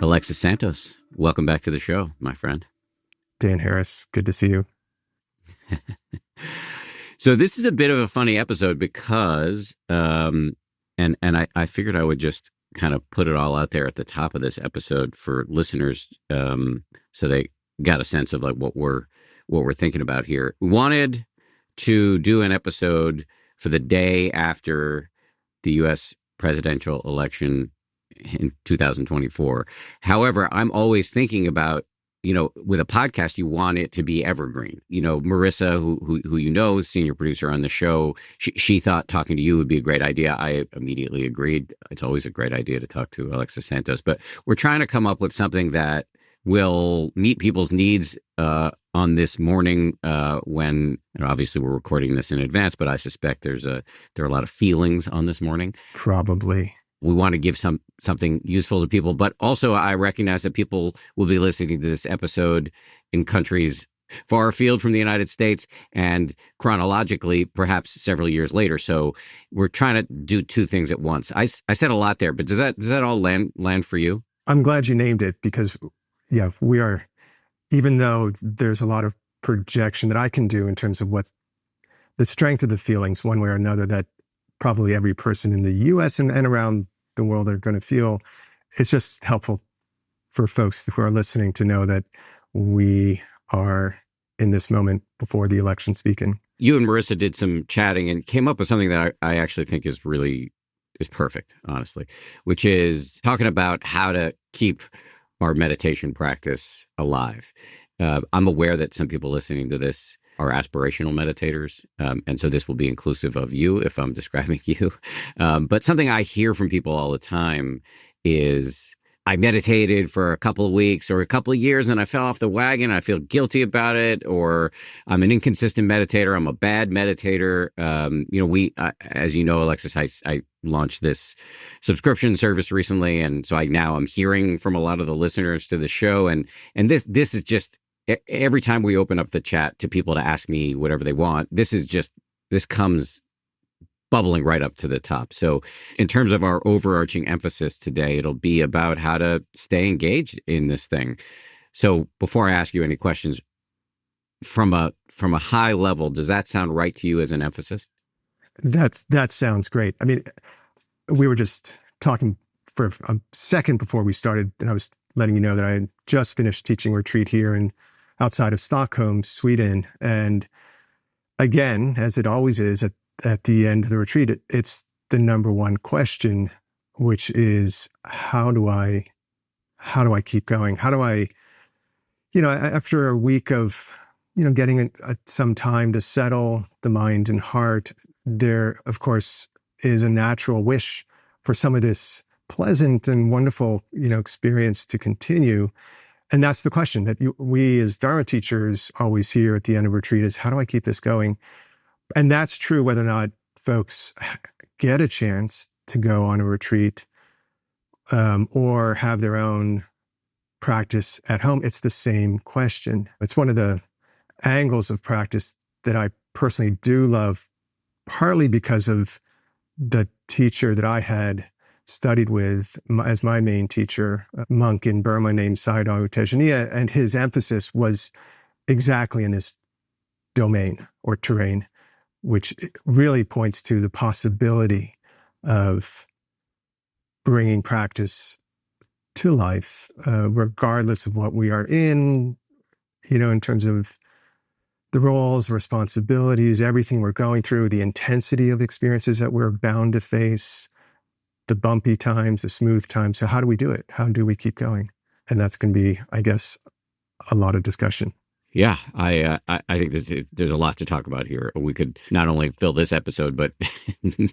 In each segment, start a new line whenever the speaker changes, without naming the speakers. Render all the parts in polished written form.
Alexis Santos, welcome back to the show, my friend.
Dan Harris, good to see you.
So this is a bit of a funny episode because, and I figured I would just kind of put it all out there at the top of this episode for listeners, so they got a sense of like what we're thinking about here. We wanted to do an episode for the day after the U.S. presidential election in 2024. However, I'm always thinking about, with a podcast, you want it to be evergreen. Marissa, who you know, is senior producer on the show, she thought talking to you would be a great idea. I immediately agreed. It's always a great idea to talk to Alexis Santos, but we're trying to come up with something that will meet people's needs on this morning when, obviously we're recording this in advance, but I suspect there are a lot of feelings on this morning.
Probably.
We want to give something useful to people, but also I recognize that people will be listening to this episode in countries far afield from the United States and chronologically perhaps several years later. So we're trying to do two things at once. I said a lot there, but does that all land for you?
I'm glad you named it because, yeah, we are, even though there's a lot of projection that I can do in terms of what's the strength of the feelings one way or another that probably every person in the U.S. and around the world are going to feel. It's just helpful for folks who are listening to know that we are in this moment before the election speaking.
You and Marissa did some chatting and came up with something that I actually think is perfect, honestly, which is talking about how to keep our meditation practice alive. I'm aware that some people listening to this are aspirational meditators. And so this will be inclusive of you if I'm describing you. But something I hear from people all the time is, I meditated for a couple of weeks or a couple of years and I fell off the wagon. I feel guilty about it, or I'm an inconsistent meditator. I'm a bad meditator. As you know, Alexis, I launched this subscription service recently. And so I'm hearing from a lot of the listeners to the show. And this is just, every time we open up the chat to people to ask me whatever they want, this comes bubbling right up to the top. So in terms of our overarching emphasis today, it'll be about how to stay engaged in this thing. So before I ask you any questions, from a high level, does that sound right to you as an emphasis?
That sounds great. I mean, we were just talking for a second before we started, and I was letting you know that I had just finished teaching a retreat here outside of Stockholm, Sweden. And again, as it always is at the end of the retreat, it's the number one question, which is, how do I keep going? How do I, after a week of, getting some time to settle the mind and heart, there, of course, is a natural wish for some of this pleasant and wonderful, experience to continue. And that's the question that we as Dharma teachers always hear at the end of retreat is, how do I keep this going? And that's true whether or not folks get a chance to go on a retreat or have their own practice at home. It's the same question. It's one of the angles of practice that I personally do love, partly because of the teacher that I had studied with as my main teacher, a monk in Burma named Sayadaw U Tejaniya, and his emphasis was exactly in this domain or terrain, which really points to the possibility of bringing practice to life, regardless of what we are in terms of the roles, responsibilities, everything we're going through, the intensity of experiences that we're bound to face, the bumpy times, the smooth times. So how do we do it? How do we keep going? And that's going to be, I guess, a lot of discussion.
Yeah, I think there's a lot to talk about here. We could not only fill this episode, but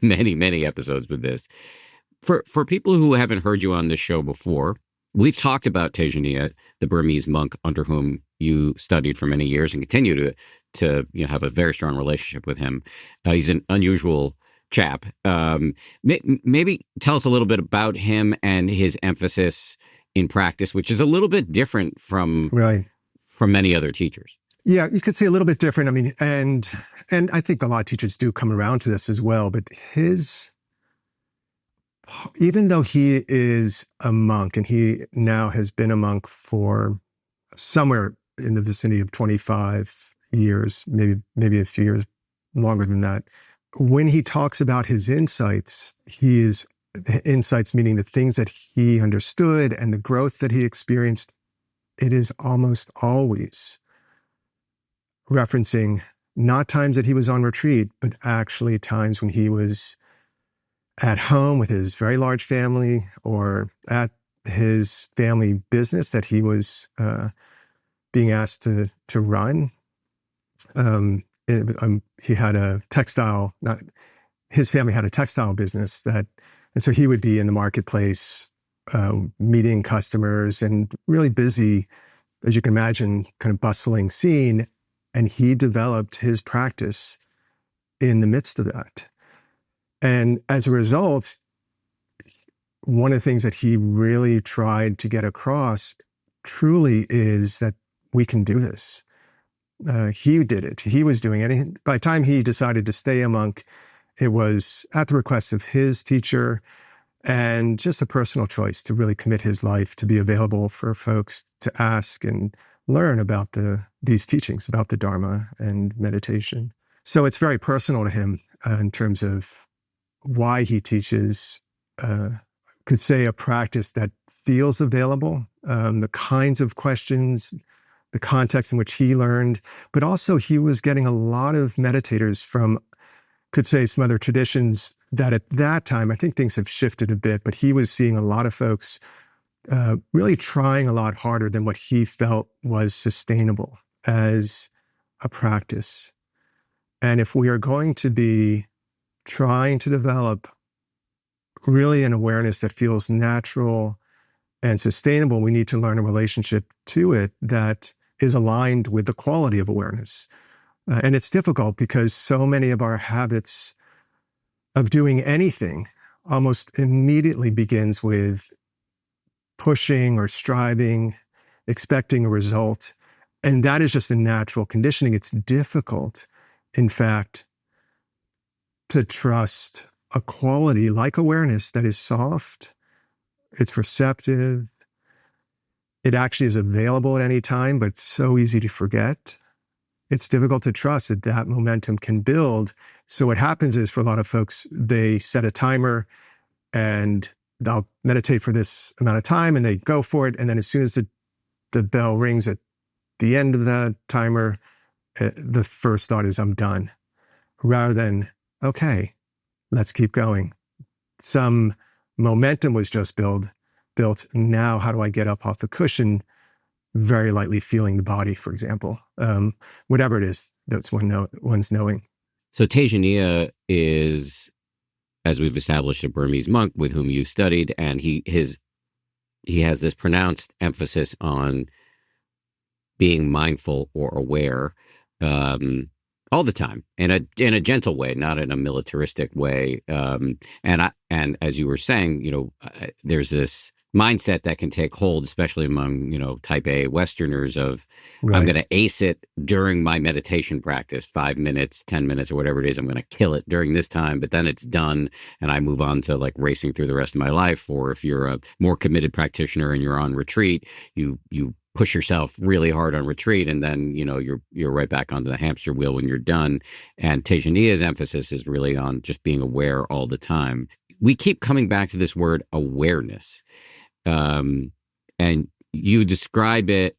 many, many episodes with this. For people who haven't heard you on this show before, we've talked about Tejaniya, the Burmese monk under whom you studied for many years and continue to have a very strong relationship with him. He's an unusual chap. Maybe tell us a little bit about him and his emphasis in practice, which is a little bit different from many other teachers.
Yeah, you could say a little bit different. I mean, and I think a lot of teachers do come around to this as well, but even though he is a monk, and he now has been a monk for somewhere in the vicinity of 25 years, maybe a few years longer than that, when he talks about his insights, insights meaning the things that he understood and the growth that he experienced, it is almost always referencing not times that he was on retreat, but actually times when he was at home with his very large family, or at his family business that he was being asked to run. He had a textile, not his family had a textile business and so he would be in the marketplace, meeting customers, and really busy, as you can imagine, kind of bustling scene. And he developed his practice in the midst of that. And as a result, one of the things that he really tried to get across truly is that we can do this. He did it. He was doing it. By the time he decided to stay a monk, it was at the request of his teacher, and just a personal choice to really commit his life to be available for folks to ask and learn about these teachings, about the Dharma and meditation. So it's very personal to him in terms of why he teaches, could say, a practice that feels available, the kinds of questions, the context in which he learned, but also he was getting a lot of meditators from, could say, some other traditions that at that time, I think things have shifted a bit, but he was seeing a lot of folks really trying a lot harder than what he felt was sustainable as a practice. And if we are going to be trying to develop really an awareness that feels natural and sustainable, we need to learn a relationship to it that is aligned with the quality of awareness. And it's difficult because so many of our habits of doing anything almost immediately begins with pushing or striving, expecting a result. And that is just a natural conditioning. It's difficult, in fact, to trust a quality like awareness that is soft, it's receptive, it actually is available at any time, but it's so easy to forget. It's difficult to trust that momentum can build. So what happens is, for a lot of folks, they set a timer and they'll meditate for this amount of time and they go for it. And then as soon as the bell rings at the end of the timer, the first thought is, I'm done. Rather than, okay, let's keep going. Some momentum was just built. Now, how do I get up off the cushion? Very lightly feeling the body, for example. Whatever it is, that's one's knowing.
So Tejaniya is, as we've established, a Burmese monk with whom you studied, and he has this pronounced emphasis on being mindful or aware all the time, in a gentle way, not in a militaristic way. And as you were saying, there's this mindset that can take hold, especially among, type A Westerners of, right, I'm going to ace it during my meditation practice, 5 minutes, 10 minutes, or whatever it is. I'm going to kill it during this time, but then it's done. And I move on to like racing through the rest of my life. Or if you're a more committed practitioner and you're on retreat, you push yourself really hard on retreat, and then, you're right back onto the hamster wheel when you're done. And Tejaniya's emphasis is really on just being aware all the time. We keep coming back to this word awareness. And you describe it,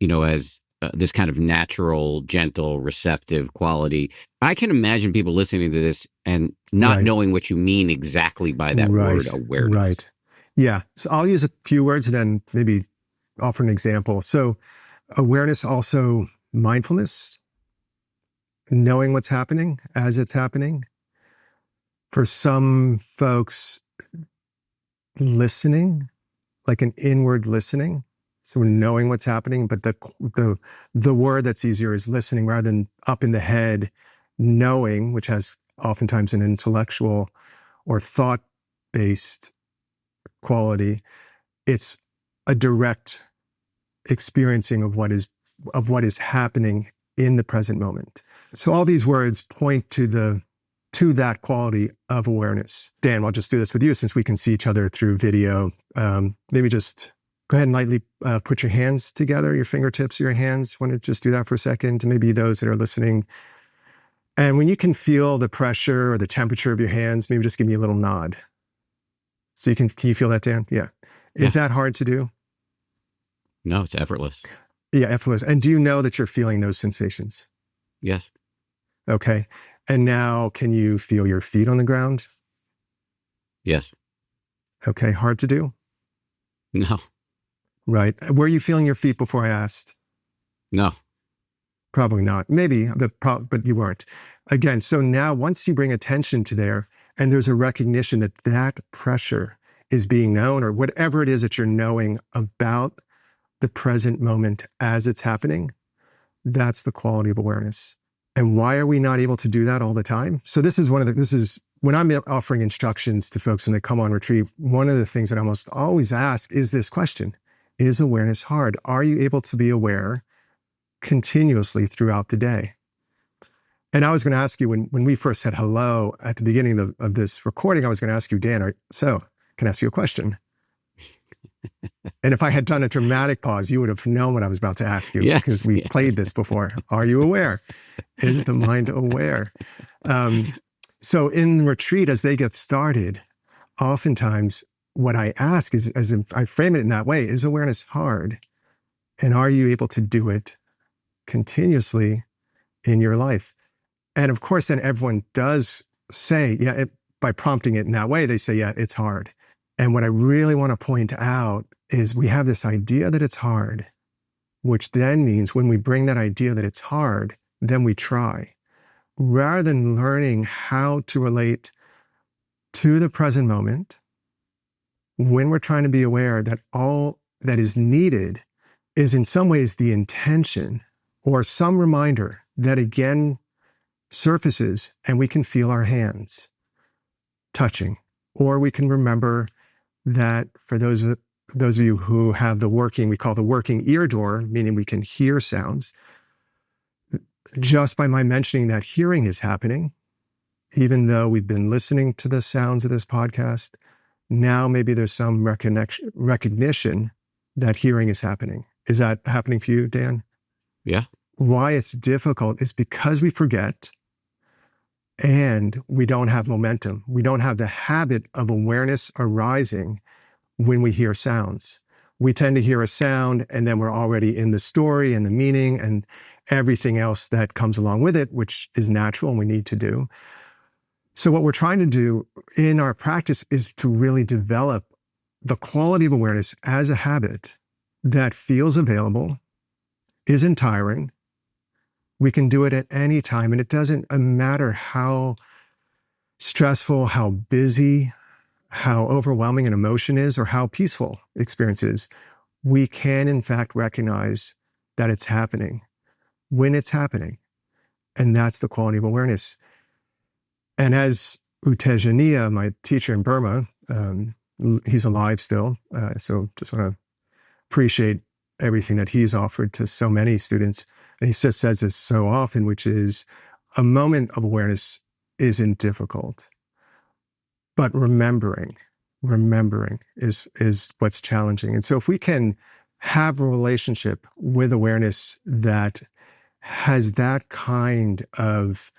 as this kind of natural, gentle, receptive quality. I can imagine people listening to this and not knowing what you mean exactly by that word awareness.
Right. Yeah. So I'll use a few words and then maybe offer an example. So awareness, also mindfulness, knowing what's happening as it's happening. For some folks, listening, like an inward listening. So we're knowing what's happening, but the word that's easier is listening rather than up in the head, knowing, which has oftentimes an intellectual or thought-based quality. It's a direct experiencing of what is happening in the present moment. So all these words point to to that quality of awareness. Dan, I'll just do this with you since we can see each other through video. Maybe just go ahead and lightly put your hands together, your fingertips, your hands. Want to just do that for a second to maybe those that are listening. And when you can feel the pressure or the temperature of your hands, maybe just give me a little nod. So can you feel that, Dan? Yeah. Is that hard to do?
No, it's effortless.
Yeah, effortless. And do you know that you're feeling those sensations?
Yes.
Okay. And now can you feel your feet on the ground?
Yes.
Okay. Hard to do?
No.
Right. Were you feeling your feet before I asked?
No.
Probably not. Maybe, but you weren't. Again, so now once you bring attention to there, and there's a recognition that that pressure is being known, or whatever it is that you're knowing about the present moment as it's happening, that's the quality of awareness. And why are we not able to do that all the time? So this is when I'm offering instructions to folks when they come on retreat, one of the things that I almost always ask is this question: is awareness hard? Are you able to be aware continuously throughout the day? And I was going to ask you, when we first said hello at the beginning of this recording, I was going to ask you, Dan, can I ask you a question? And if I had done a dramatic pause, you would have known what I was about to ask you, because we played this before. Are you aware? Is the mind aware? So in retreat, as they get started, oftentimes what I ask is, as I frame it in that way, is awareness hard? And are you able to do it continuously in your life? And of course, then everyone does say, by prompting it in that way, they say, yeah, it's hard. And what I really want to point out is we have this idea that it's hard, which then means when we bring that idea that it's hard, then we try. Rather than learning how to relate to the present moment, when we're trying to be aware that all that is needed is in some ways the intention or some reminder that again surfaces, and we can feel our hands touching, or we can remember that for those of you who have we call the working ear door, meaning we can hear sounds, just by my mentioning that hearing is happening, even though we've been listening to the sounds of this podcast, now maybe there's some recognition that hearing is happening. Is that happening for you, Dan?
Yeah.
Why it's difficult is because we forget and we don't have momentum. We don't have the habit of awareness arising when we hear sounds. We tend to hear a sound and then we're already in the story and the meaning and everything else that comes along with it, which is natural and we need to do. So what we're trying to do in our practice is to really develop the quality of awareness as a habit that feels available, isn't tiring. We can do it at any time, and it doesn't matter how stressful, how busy, how overwhelming an emotion is, or how peaceful experience is. We can, in fact, recognize that it's happening when it's happening. And that's the quality of awareness. And as U Tejaniya, my teacher in Burma, he's alive still, so just want to appreciate everything that he's offered to so many students. And he just says this so often, which is a moment of awareness isn't difficult, but remembering is what's challenging. And so if we can have a relationship with awareness that has that kind of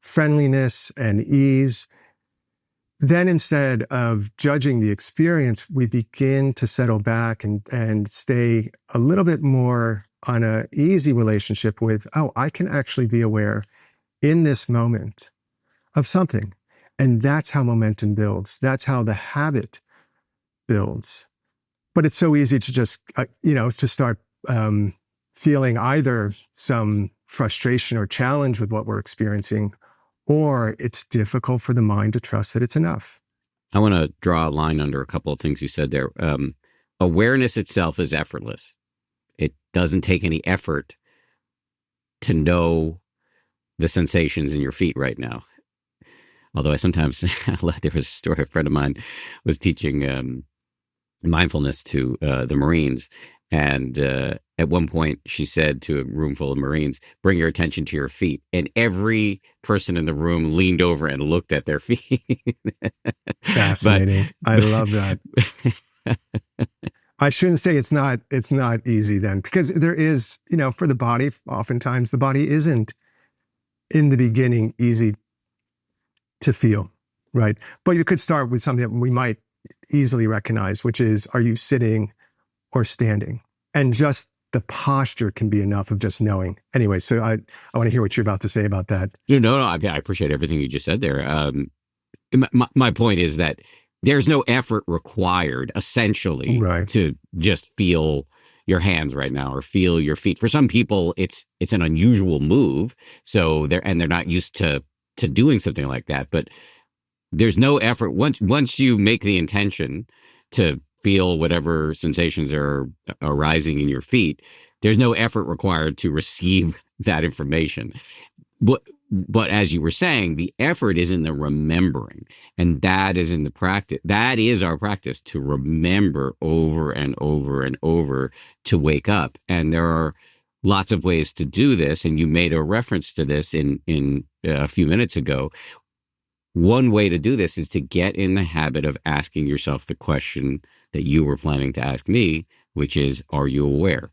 friendliness and ease, then instead of judging the experience, we begin to settle back and stay a little bit more on an easy relationship with, I can actually be aware in this moment of something. And that's how momentum builds. That's how the habit builds. But it's so easy to just, to start feeling either some frustration or challenge with what we're experiencing, or it's difficult for the mind to trust that it's enough.
I want to draw a line under a couple of things you said there. Awareness itself is effortless. It doesn't take any effort to know the sensations in your feet right now. Although there was a story, a friend of mine was teaching mindfulness to the Marines, And at one point, she said to a room full of Marines, "Bring your attention to your feet." And every person in the room leaned over and looked at their feet. but,
Fascinating. I
but
love that. I shouldn't say it's not easy then, because there is, for the body, oftentimes the body isn't in the beginning easy to feel, right? But you could start with something that we might easily recognize, which is, are you sitting or standing? And just the posture can be enough of just knowing. Anyway, so I want to hear what you're about to say about that.
No. I appreciate everything you just said there. My point is that there's no effort required, essentially,
Right.
to just feel your hands right now or feel your feet. For some people, it's an unusual move, so they're not used to doing something like that. But there's no effort once you make the intention to feel whatever sensations are arising in your feet. There's no effort required to receive that information. But as you were saying, the effort is in the remembering, and that is in the practice. That is our practice, to remember over and over and over to wake up. And there are lots of ways to do this, and you made a reference to this in a few minutes ago. One way to do this is to get in the habit of asking yourself the question that you were planning to ask me, which is, are you aware?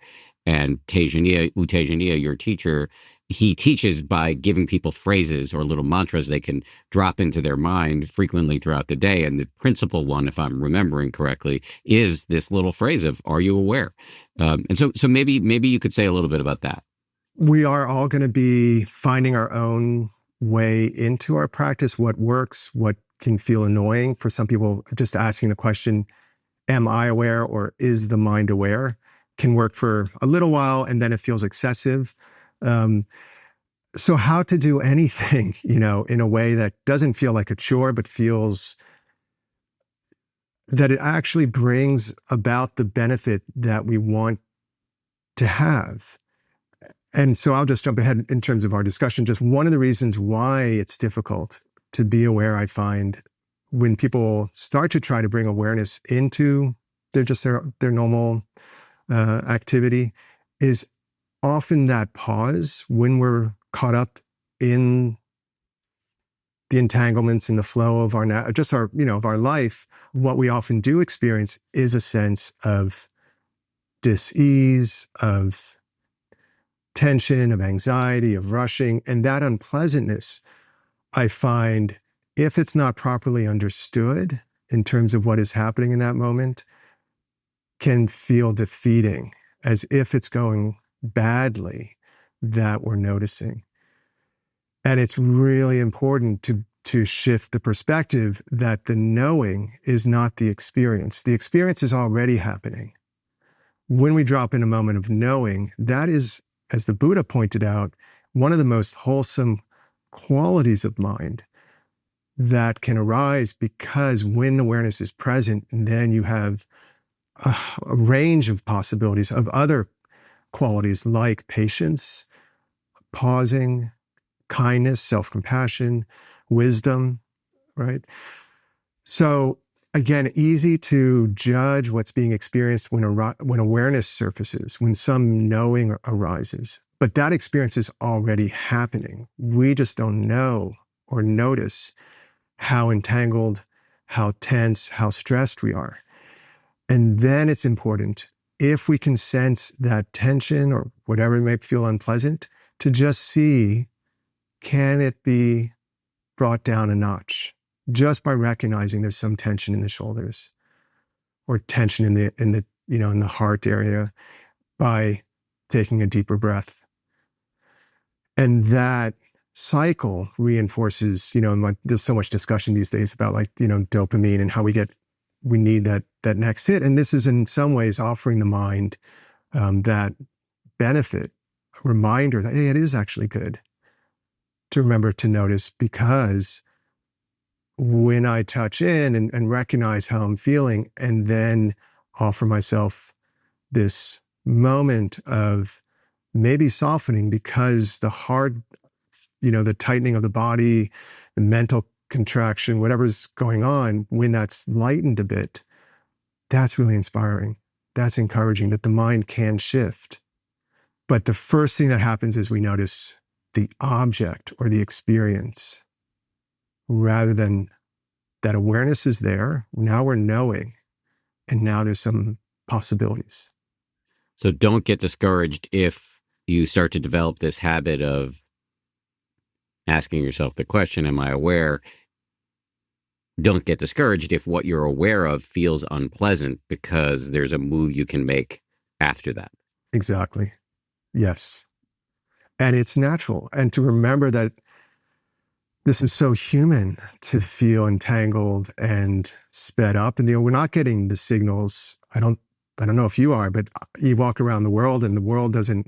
And Tejaniya, U Tejaniya, your teacher, he teaches by giving people phrases or little mantras they can drop into their mind frequently throughout the day. And the principal one, if I'm remembering correctly, is this little phrase of, are you aware? And so maybe you could say a little bit about that.
We are all going to be finding our own way into our practice, what works, what can feel annoying. For some people, just asking the question, am I aware, or is the mind aware, can work for a little while, and then it feels excessive. So how to do anything, in a way that doesn't feel like a chore, but feels that it actually brings about the benefit that we want to have. And so I'll just jump ahead in terms of our discussion. Just one of the reasons why it's difficult to be aware, I find, when people start to try to bring awareness into their normal activity, is often that pause when we're caught up in the entanglements and the flow of of our life. What we often do experience is a sense of dis-ease, of tension, of anxiety, of rushing. And that unpleasantness, I find, if it's not properly understood in terms of what is happening in that moment, can feel defeating, as if it's going badly that we're noticing. And it's really important to shift the perspective that the knowing is not the experience. The experience is already happening. When we drop in a moment of knowing, that is, as the Buddha pointed out, one of the most wholesome qualities of mind that can arise, because when awareness is present, then you have a range of possibilities of other qualities like patience, pausing, kindness, self-compassion, wisdom, right? So again, easy to judge what's being experienced when awareness surfaces, when some knowing arises. But that experience is already happening. We just don't know or notice how entangled, how tense, how stressed we are. And then it's important, if we can sense that tension or whatever may feel unpleasant, to just see, can it be brought down a notch? Just by recognizing there's some tension in the shoulders, or tension in the heart area, by taking a deeper breath. And that cycle reinforces, there's so much discussion these days about dopamine and how we need that next hit. And this is in some ways offering the mind that benefit, a reminder that, hey, it is actually good to remember to notice, because when I touch in and recognize how I'm feeling, and then offer myself this moment of maybe softening, because the hard, the tightening of the body, the mental contraction, whatever's going on, when that's lightened a bit, that's really inspiring. That's encouraging that the mind can shift. But the first thing that happens is we notice the object or the experience rather than that awareness is there. Now we're knowing, and now there's some possibilities.
So don't get discouraged if you start to develop this habit of asking yourself the question, am I aware? Don't get discouraged if what you're aware of feels unpleasant, because there's a move you can make after that.
Exactly. Yes. And it's natural. And to remember that this is so human to feel entangled and sped up. And we're not getting the signals. I don't know if you are, but you walk around the world and the world doesn't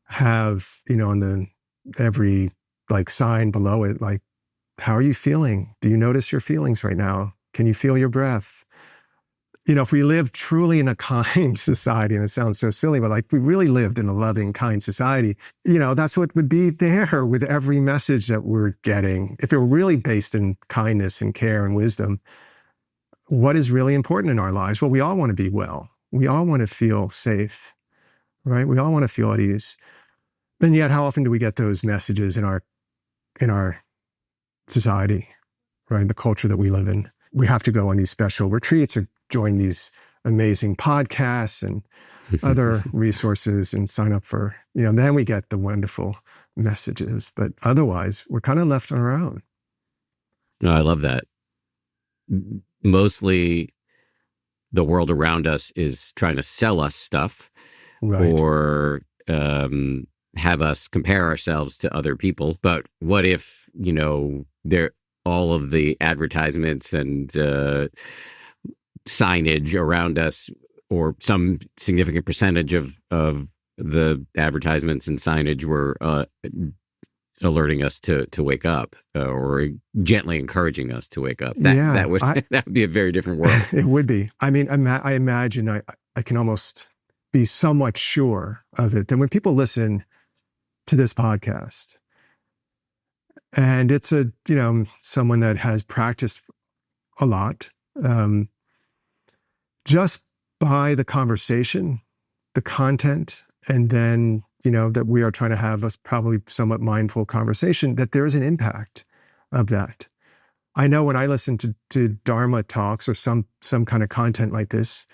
have, in every sign below it, how are you feeling? Do you notice your feelings right now? Can you feel your breath? If we live truly in a kind society, and it sounds so silly, but if we really lived in a loving, kind society, that's what would be there with every message that we're getting. If it were really based in kindness and care and wisdom, what is really important in our lives? Well, we all want to be well. We all want to feel safe, right? We all want to feel at ease. And yet, how often do we get those messages in our society, right? The culture that we live in. We have to go on these special retreats or join these amazing podcasts and other resources and sign up for, then we get the wonderful messages. But otherwise, we're kind of left on our own.
No, I love that. Mostly the world around us is trying to sell us stuff,
Right.
Or have us compare ourselves to other people. But what if, all of the advertisements and signage around us, or some significant percentage of the advertisements and signage were alerting us to wake up, or gently encouraging us to wake up? That would that would be a very different world.
It would be. I mean, I imagine I can almost be somewhat sure of it that when people listen to this podcast, and it's someone that has practiced a lot, just by the conversation, the content, and then, that we are trying to have a probably somewhat mindful conversation, that there is an impact of that. I know when I listen to Dharma talks or some kind of content like this,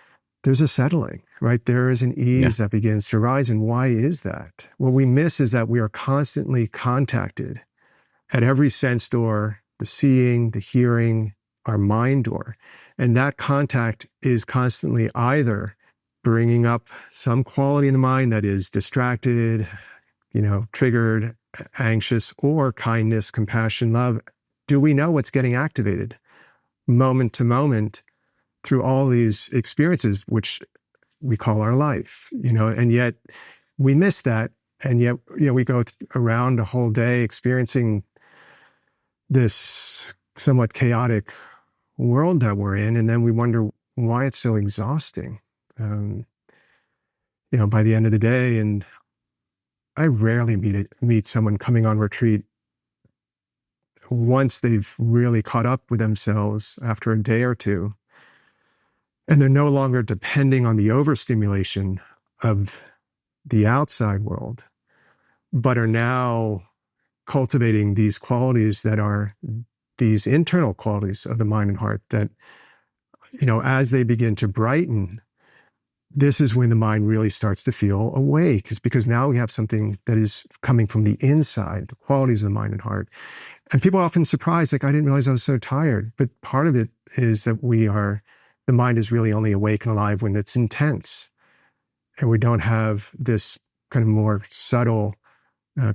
there's a settling, right? There is an ease that begins to rise. And why is that? What we miss is that we are constantly contacted at every sense door, the seeing, the hearing, our mind door. And that contact is constantly either bringing up some quality in the mind that is distracted, triggered, anxious, or kindness, compassion, love. Do we know what's getting activated moment to moment through all these experiences, which we call our life, and yet we miss that. And yet, we go around a whole day experiencing this somewhat chaotic world that we're in, and then we wonder why it's so exhausting. By the end of the day, and I rarely meet someone coming on retreat once they've really caught up with themselves after a day or two, and they're no longer depending on the overstimulation of the outside world, but are now cultivating these qualities that are these internal qualities of the mind and heart that, as they begin to brighten, this is when the mind really starts to feel awake. It's because now we have something that is coming from the inside, the qualities of the mind and heart. And people are often surprised, I didn't realize I was so tired. But part of it is that the mind is really only awake and alive when it's intense. And we don't have this kind of more subtle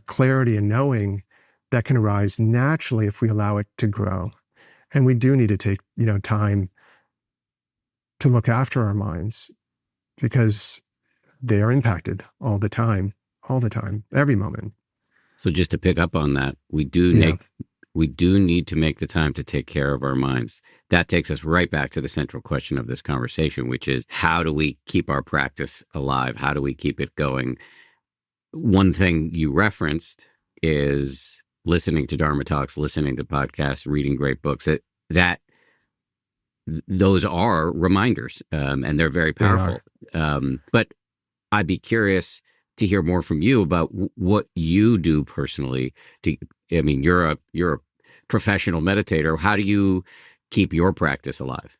clarity and knowing that can arise naturally if we allow it to grow. And we do need to take, time to look after our minds, because they are impacted all the time, every moment.
So just to pick up on that, we do need to make the time to take care of our minds. That takes us right back to the central question of this conversation, which is, how do we keep our practice alive? How do we keep it going? One thing you referenced is listening to Dharma talks, listening to podcasts, reading great books. That those are reminders, and they're very powerful. But I'd be curious to hear more from you about what you do personally. I mean, you're a professional meditator. How do you keep your practice alive?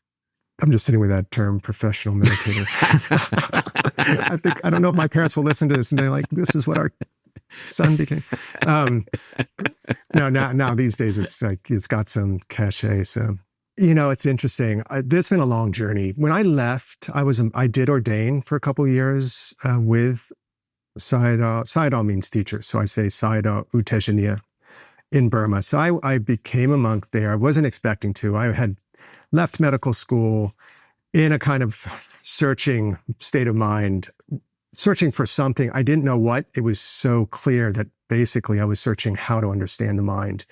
I'm just sitting with that term, professional meditator. I don't know if my parents will listen to this and they're like, this is what our son became. No, now these days it's like, it's got some cachet. So, it's interesting. It's been a long journey. When I left, I did ordain for a couple of years with Sayadaw. Sayadaw means teacher. So I say Sayadaw U Tejaniya in Burma. So I became a monk there. I wasn't expecting to. I had left medical school in a kind of searching state of mind, searching for something. I didn't know what. It was so clear that basically I was searching how to understand the mind,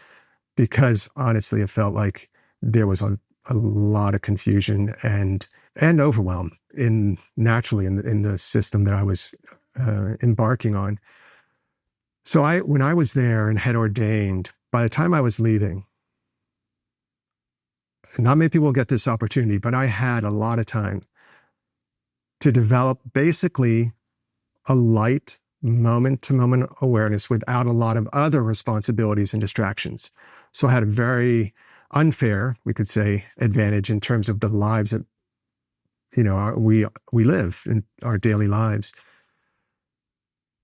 because honestly, it felt like there was a lot of confusion and overwhelm naturally in the system that I was embarking on. So when I was there and had ordained, by the time I was leaving, not many people get this opportunity, but I had a lot of time to develop basically a light moment-to-moment awareness without a lot of other responsibilities and distractions. So I had a very unfair, we could say, advantage in terms of the lives that we live in our daily lives.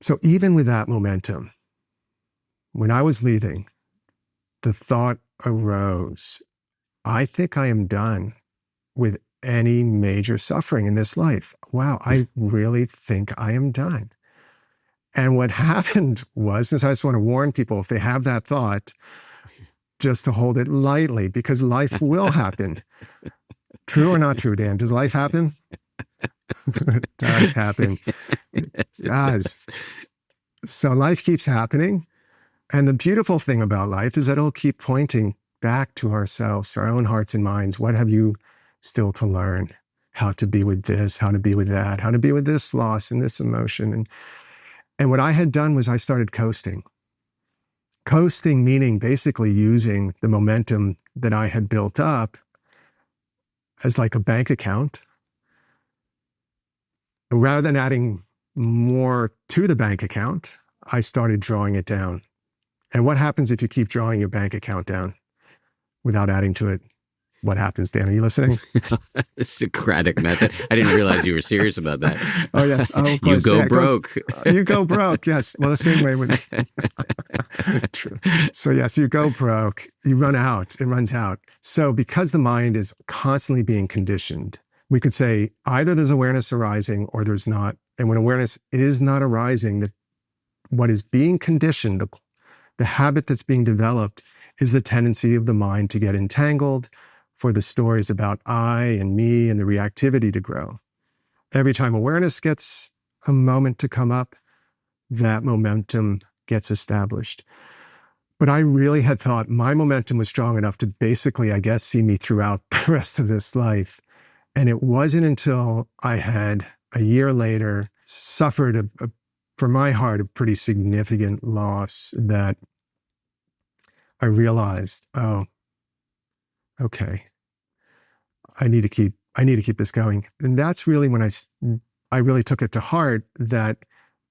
So even with that momentum, when I was leaving, the thought arose, I think I am done with any major suffering in this life. Wow, I really think I am done. And what happened was, and so I just want to warn people, if they have that thought, just to hold it lightly, because life will happen. True or not true, Dan? Does life happen? It does happen. It does. So life keeps happening. And the beautiful thing about life is that it'll keep pointing back to ourselves, to our own hearts and minds. What have you still to learn? How to be with this, how to be with that, how to be with this loss and this emotion. And what I had done was I started coasting. Coasting meaning basically using the momentum that I had built up as like a bank account. Rather than adding more to the bank account, I started drawing it down. And what happens if you keep drawing your bank account down without adding to it? What happens, Dan? Are you listening?
The Socratic method. I didn't realize you were serious about that.
Oh, yes. Oh, of
You
course.
go broke.
You go broke, yes. Well, the same way with... True. So yes, you go broke. You run out. It runs out. So because the mind is constantly being conditioned, we could say either there's awareness arising or there's not. And when awareness is not arising, what is being conditioned, the habit that's being developed, is the tendency of the mind to get entangled, for the stories about I and me and the reactivity to grow. Every time awareness gets a moment to come up, that momentum gets established. But I really had thought my momentum was strong enough to basically, I guess, see me throughout the rest of this life. And it wasn't until I had, a year later, suffered, for my heart, a pretty significant loss that I realized, oh, okay, I need to keep this going. And that's really when I really took it to heart that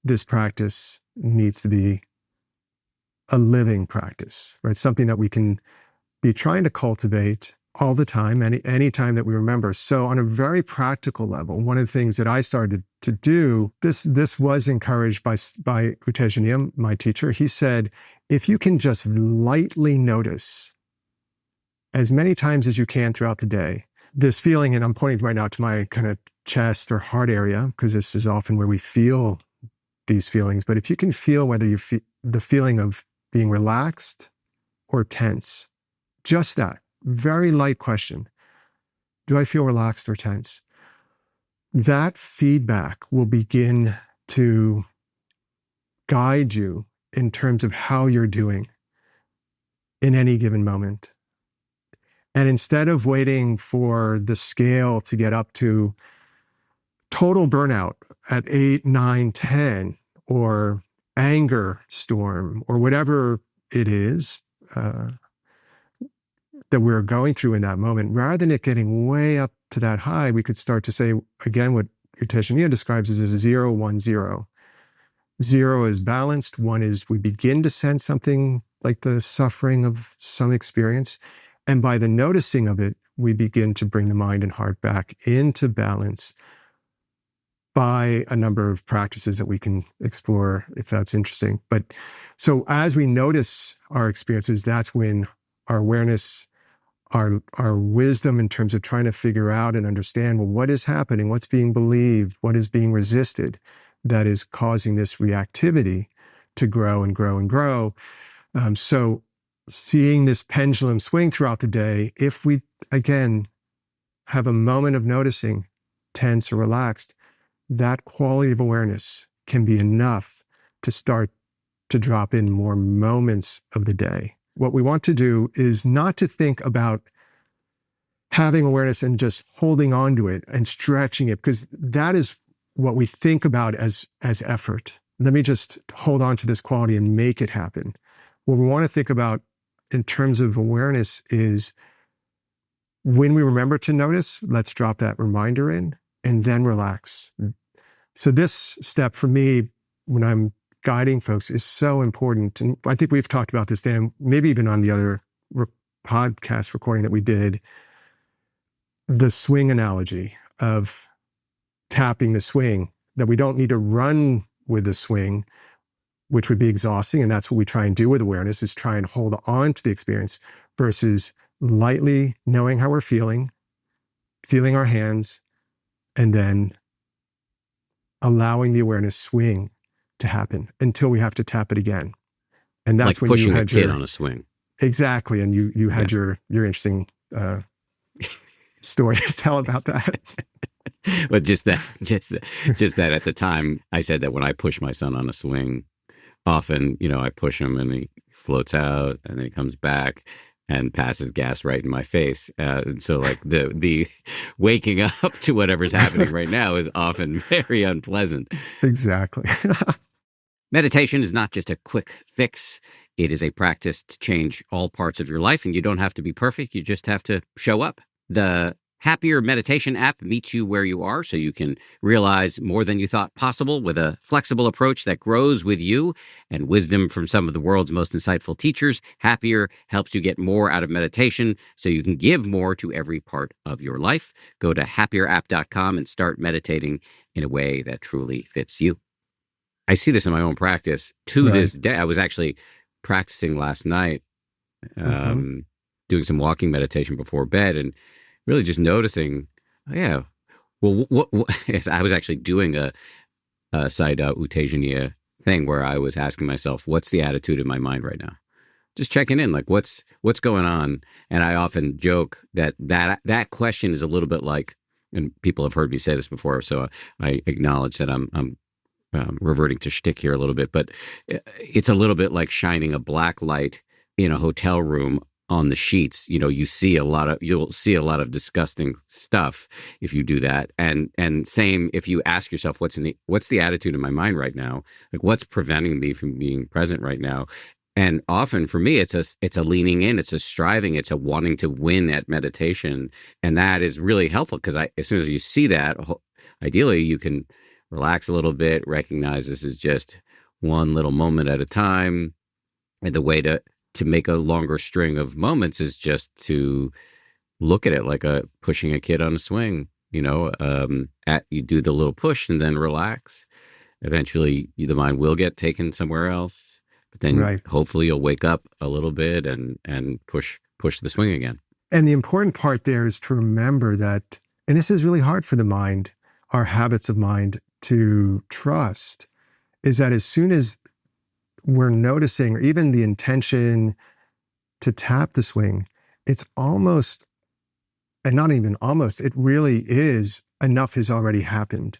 this practice needs to be a living practice, right? Something that we can be trying to cultivate all the time, any time that we remember. So on a very practical level, one of the things that I started to do, this was encouraged by U Tejaniya, my teacher. He said, if you can just lightly notice as many times as you can throughout the day, this feeling, and I'm pointing right now to my kind of chest or heart area, because this is often where we feel these feelings. But if you can feel whether you feel the feeling of being relaxed or tense, just that very light question, do I feel relaxed or tense? That feedback will begin to guide you in terms of how you're doing in any given moment. And instead of waiting for the scale to get up to total burnout at 8, 9, 10, or anger storm, or whatever it is, that we're going through in that moment, rather than it getting way up to that high, we could start to say, again, what U Tejaniya describes as a 0, 1, 0. 0 is balanced. 1 is we begin to sense something like the suffering of some experience. And by the noticing of it, we begin to bring the mind and heart back into balance by a number of practices that we can explore if that's interesting. But so as we notice our experiences, that's when our awareness, our wisdom in terms of trying to figure out and understand, well, what is happening? What's being believed? What is being resisted that is causing this reactivity to grow and grow and grow? So seeing this pendulum swing throughout the day, if we, again, have a moment of noticing, tense or relaxed, that quality of awareness can be enough to start to drop in more moments of the day. What we want to do is not to think about having awareness and just holding on to it and stretching it, because that is what we think about as effort. Let me just hold on to this quality and make it happen. What we want to think about in terms of awareness is when we remember to notice, let's drop that reminder in and then relax. So this step for me, when I'm guiding folks, is so important. And I think we've talked about this, Dan, maybe even on the other podcast recording that we did, the swing analogy of tapping the swing, that we don't need to run with the swing, which would be exhausting. And that's what we try and do with awareness, is try and hold on to the experience versus lightly knowing how we're feeling our hands, and then allowing the awareness swing to happen until we have to tap it again. And that's
like
when you had
pushing a kid on a swing.
Exactly. And you had your interesting story to tell about that.
But just that at the time, I said that when I push my son on a swing, often, I push him and he floats out and then he comes back and passes gas right in my face. And so like the waking up to whatever's happening right now is often very unpleasant.
Exactly.
Meditation is not just a quick fix. It is a practice to change all parts of your life, and you don't have to be perfect. You just have to show up. The Happier Meditation app meets you where you are so you can realize more than you thought possible with a flexible approach that grows with you and wisdom from some of the world's most insightful teachers. Happier helps you get more out of meditation so you can give more to every part of your life. Go to happierapp.com and start meditating in a way that truly fits you. I see this in my own practice to this day. I was actually practicing last night, doing some walking meditation before bed, and really just noticing, what yes, I was actually doing a Sayadaw U Tejaniya thing where I was asking myself, what's the attitude in my mind right now? Just checking in, like what's going on. And I often joke that question is a little bit like, and people have heard me say this before, so I acknowledge that I'm reverting to shtick here a little bit, but it's a little bit like shining a black light in a hotel room on the sheets. You'll see a lot of disgusting stuff if you do that. And same if you ask yourself, what's the attitude in my mind right now? Like, what's preventing me from being present right now? And often for me, it's a leaning in, it's a striving, it's a wanting to win at meditation. And that is really helpful because as soon as you see that, ideally you can relax a little bit, recognize this is just one little moment at a time. And the way to make a longer string of moments is just to look at it like pushing a kid on a swing. You do the little push and then relax. Eventually, the mind will get taken somewhere else, but then hopefully you'll wake up a little bit and push the swing again.
And the important part there is to remember that, and this is really hard for the mind, our habits of mind to trust, is that as soon as we're noticing, or even the intention to tap the swing, it's almost, and not even almost, it really is, enough has already happened.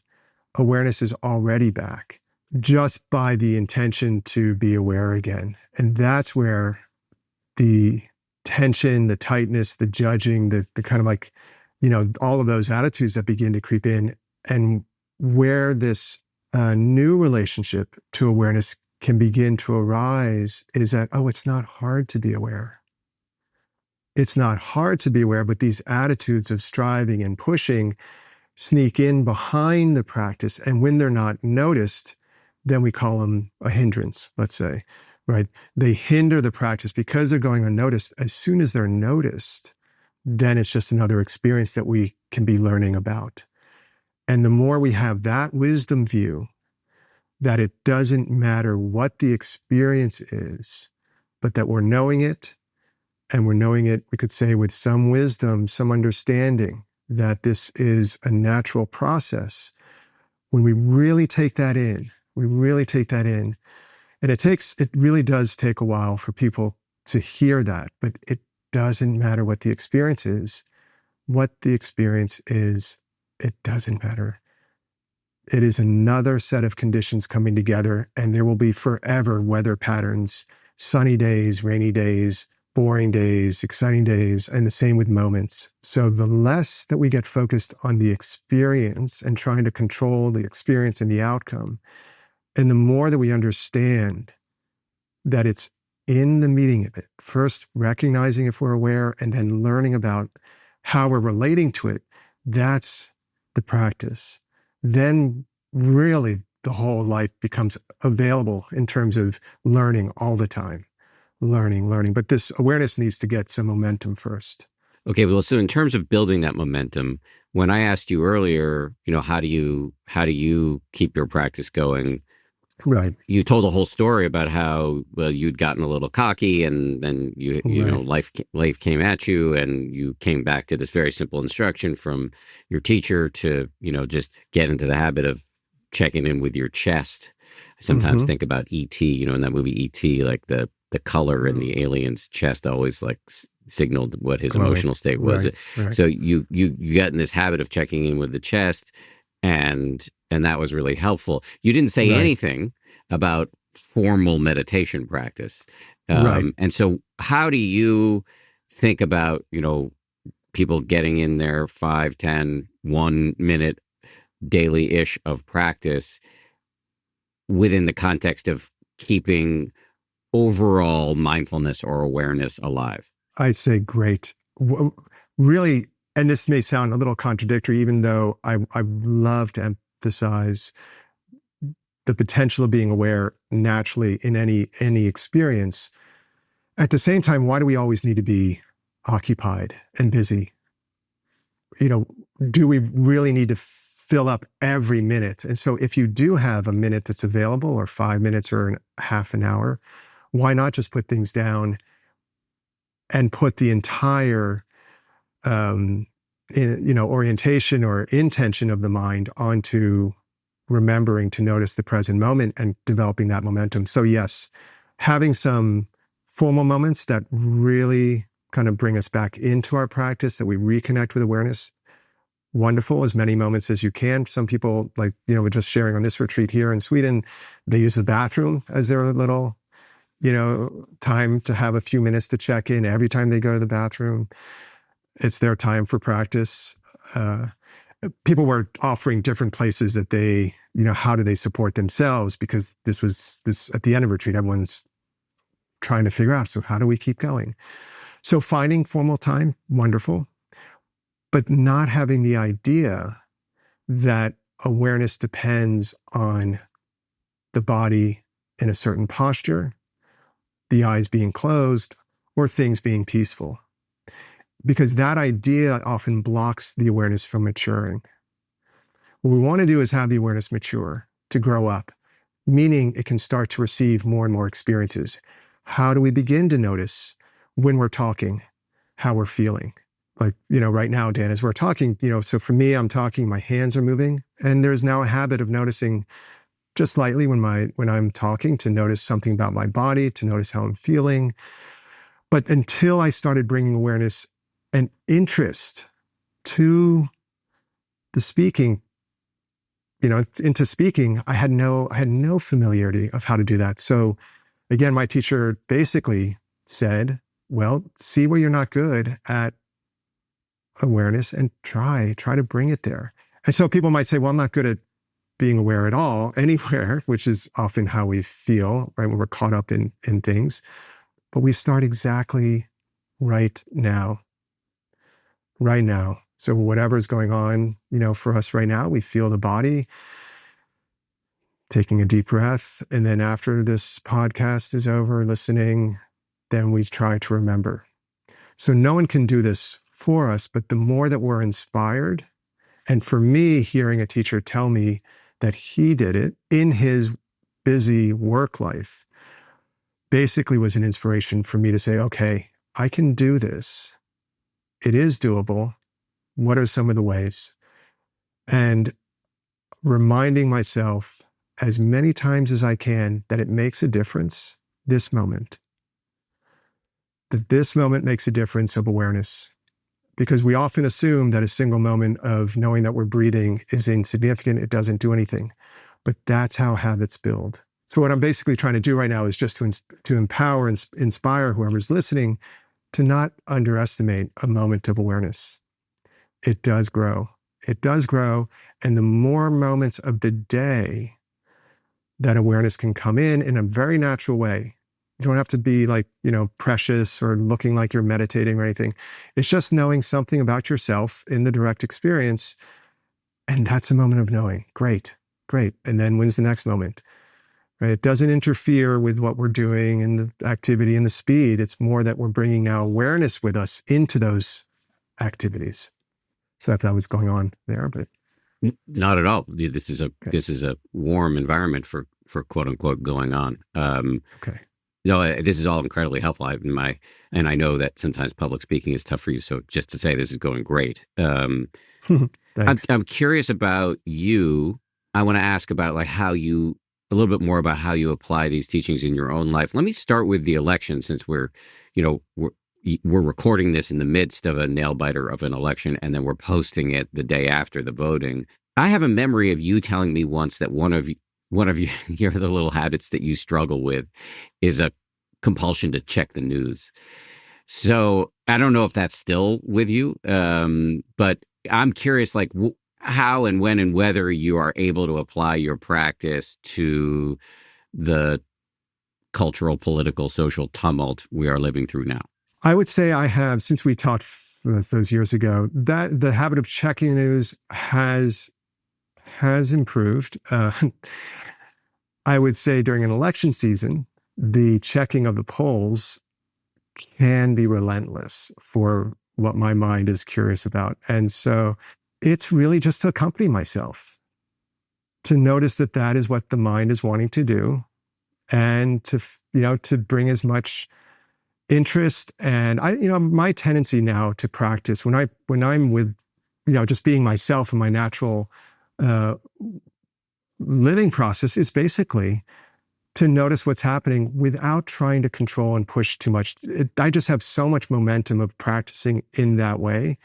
Awareness is already back just by the intention to be aware again. And that's where the tension, the tightness, the judging, the kind of like, all of those attitudes that begin to creep in, and where this new relationship to awareness can begin to arise is that, it's not hard to be aware. It's not hard to be aware, but these attitudes of striving and pushing sneak in behind the practice. And when they're not noticed, then we call them a hindrance, let's say, right? They hinder the practice because they're going unnoticed. As soon as they're noticed, then it's just another experience that we can be learning about. And the more we have that wisdom view, that it doesn't matter what the experience is, but that we're knowing it, and we're knowing it, we could say, with some wisdom, some understanding that this is a natural process. When we really take that in, and it really does take a while for people to hear that, but it doesn't matter what the experience is. What the experience is, it doesn't matter. It is another set of conditions coming together, and there will be forever weather patterns, sunny days, rainy days, boring days, exciting days, and the same with moments. So the less that we get focused on the experience and trying to control the experience and the outcome, and the more that we understand that it's in the meeting of it, first recognizing if we're aware and then learning about how we're relating to it, that's the practice. Then really the whole life becomes available in terms of learning all the time. Learning. But this awareness needs to get some momentum first.
Okay, well, so in terms of building that momentum, when I asked you earlier, how do you keep your practice going?
Right.
You told a whole story about how, well, you'd gotten a little cocky, and then life came at you, and you came back to this very simple instruction from your teacher to, just get into the habit of checking in with your chest. I sometimes think about E.T., in that movie E.T., like the color in the alien's chest always like signaled what his emotional state was.
Right.
So you got in this habit of checking in with the chest, and that was really helpful. You didn't say anything about formal meditation practice. And so how do you think about, people getting in their 5, 10, 1 minute daily-ish of practice within the context of keeping overall mindfulness or awareness alive?
I say great. Really, and this may sound a little contradictory, even though I love to emphasize the potential of being aware naturally in any experience. At the same time, why do we always need to be occupied and busy? Do we really need to fill up every minute? And so if you do have a minute that's available, or 5 minutes, or half an hour, why not just put things down and put the entire orientation or intention of the mind onto remembering to notice the present moment and developing that momentum? So yes, having some formal moments that really kind of bring us back into our practice, that we reconnect with awareness. Wonderful, as many moments as you can. Some people, like, we're just sharing on this retreat here in Sweden, they use the bathroom as their little time to have a few minutes to check in. Every time they go to the bathroom, it's their time for practice. People were offering different places that they, how do they support themselves? Because this at the end of retreat, everyone's trying to figure out, so how do we keep going? So finding formal time, wonderful, but not having the idea that awareness depends on the body in a certain posture, the eyes being closed, or things being peaceful. Because that idea often blocks the awareness from maturing. What we want to do is have the awareness mature, to grow up, meaning it can start to receive more and more experiences. How do we begin to notice when we're talking, how we're feeling? Like, right now, Dan, as we're talking, so for me, I'm talking, my hands are moving, and there's now a habit of noticing just lightly when I'm talking, to notice something about my body, to notice how I'm feeling. But until I started bringing awareness and interest to the speaking, into speaking, I had no familiarity of how to do that. So again, my teacher basically said, well, see where you're not good at awareness and try to bring it there. And so people might say, well, I'm not good at being aware at all, anywhere, which is often how we feel, right, when we're caught up in things. But we start exactly right now. Right now. So whatever's going on, for us right now, we feel the body, taking a deep breath. And then after this podcast is over, listening, then we try to remember. So no one can do this for us, but the more that we're inspired, and for me, hearing a teacher tell me that he did it in his busy work life basically was an inspiration for me to say, okay, I can do this. It is doable. What are some of the ways? And reminding myself as many times as I can that it makes a difference this moment. That this moment makes a difference of awareness. Because we often assume that a single moment of knowing that we're breathing is insignificant, it doesn't do anything. But that's how habits build. So what I'm basically trying to do right now is just to empower and inspire whoever's listening to not underestimate a moment of awareness. It does grow. It does grow. And the more moments of the day that awareness can come in a very natural way. You don't have to be like, precious or looking like you're meditating or anything. It's just knowing something about yourself in the direct experience. And that's a moment of knowing. Great, great. And then when's the next moment? Right? It doesn't interfere with what we're doing and the activity and the speed. It's more that we're bringing now awareness with us into those activities. So if that was going on there, but
not at all. This is a warm environment for quote unquote going on.
Okay.
No, this is all incredibly helpful. And I know that sometimes public speaking is tough for you. So just to say, this is going great. I'm curious about you. I want to ask about a little bit more about how you apply these teachings in your own life. Let me start with the election, since we're recording this in the midst of a nail biter of an election, and then we're posting it the day after the voting. I have a memory of you telling me once that one of your the little habits that you struggle with is a compulsion to check the news. So I don't know if that's still with you, but I'm curious, how and when and whether you are able to apply your practice to the cultural, political, social tumult we are living through now.
I would say I have, since we talked those years ago, that the habit of checking news has improved. I would say during an election season, the checking of the polls can be relentless for what my mind is curious about. And so it's really just to accompany myself, to notice that is what the mind is wanting to do, and to bring as much interest. And my tendency now to practice when I'm with, just being myself in my natural living process is basically to notice what's happening without trying to control and push too much. I just have so much momentum of practicing in that way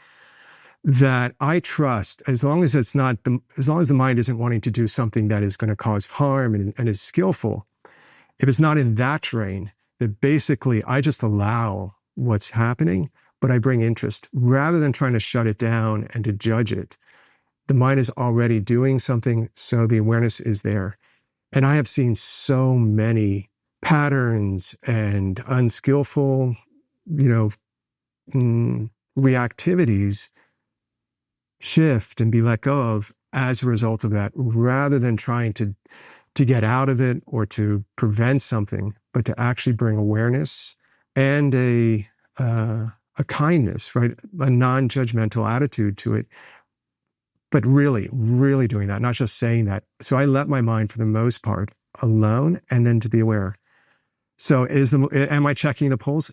that I trust, as long as the mind isn't wanting to do something that is going to cause harm and is skillful, if it's not in that terrain, that basically I just allow what's happening, but I bring interest rather than trying to shut it down and to judge it. The mind is already doing something, so the awareness is there. And I have seen so many patterns and unskillful, reactivities shift and be let go of as a result of that, rather than trying to get out of it or to prevent something, but to actually bring awareness and a kindness, right? A non-judgmental attitude to it. But really, really doing that, not just saying that. So I let my mind, for the most part, alone, and then to be aware. So am I checking the polls?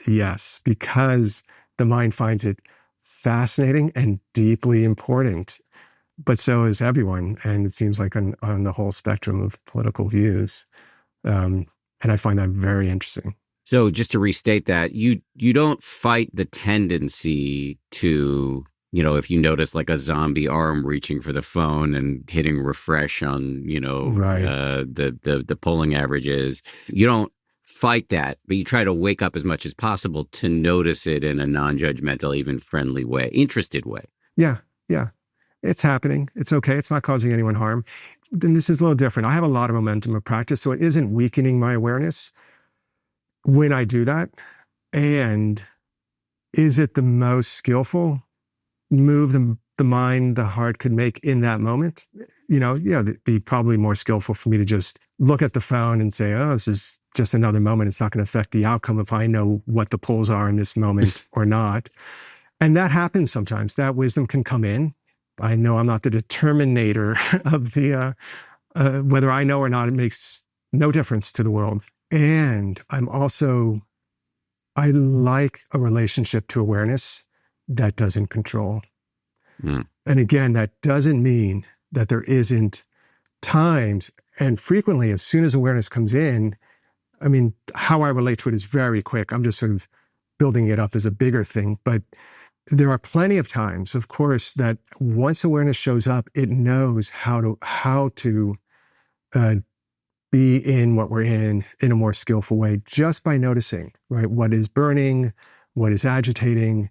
Yes, because the mind finds it fascinating and deeply important. But so is everyone. And it seems like on the whole spectrum of political views. And I find that very interesting.
So just to restate that, you don't fight the tendency to, if you notice like a zombie arm reaching for the phone and hitting refresh on,
right.
The polling averages, you don't fight that, but you try to wake up as much as possible to notice it in a non-judgmental, even friendly way, interested way.
Yeah. It's happening. It's okay. It's not causing anyone harm. Then this is a little different. I have a lot of momentum of practice, so it isn't weakening my awareness when I do that. And is it the most skillful move the mind, the heart could make in that moment? It'd be probably more skillful for me to just look at the phone and say, oh, this is just another moment. It's not going to affect the outcome if I know what the pulls are in this moment or not. And that happens sometimes. That wisdom can come in. I know I'm not the determinator of the whether I know or not. It makes no difference to the world. And I like a relationship to awareness that doesn't control. And again, that doesn't mean that there isn't times, and frequently, as soon as awareness comes in, I mean, how I relate to it is very quick. I'm just sort of building it up as a bigger thing. But there are plenty of times, of course, that once awareness shows up, it knows how to be in what we're in a more skillful way, just by noticing, right? What is burning, what is agitating.